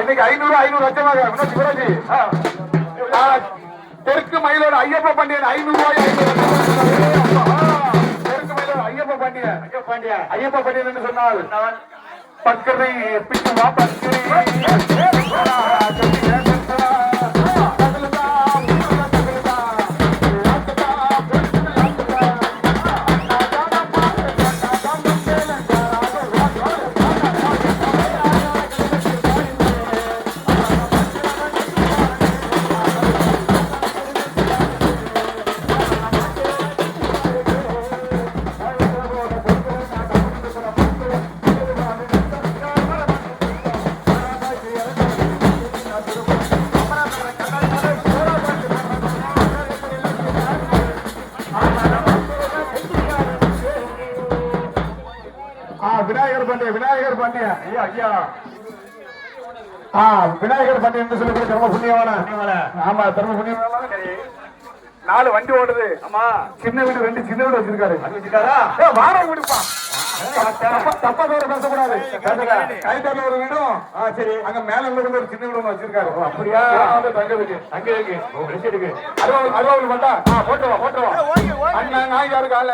இன்னைக்கு 500 லட்சமாக சிவராஜி தெற்கு மயிலோட ஐயப்ப பாண்டியன் 500 ரூபாய் தெற்கு மயிலோட ஐயப்ப பாண்டியன் என்று சொன்னால் பக்கரை பிட்டுவா பக்கரை விநாயகர் பாண்டிய ஐயா விநாயகர் பாண்டிய என்று சொல்லக்கூடிய தர்ம புண்ணியவான ஆமா தர்ம புண்ணியவான 4 வண்டி ஓடுது ஆமா சின்ன வீடு 2 சின்ன வீடு வச்சிருக்காரு வாடகை கொடுப்பான் தப்பா பேர பேசக்கூடாது கைத்தால ஒரு வீடும் சரி அங்க மேல ஒரு சின்ன வீடு வச்சிருக்காரு அப்படியா தங்க இருக்கு அறுபது பண்ணா போட்டுருவா அண்ணா நாய்க்காரு கால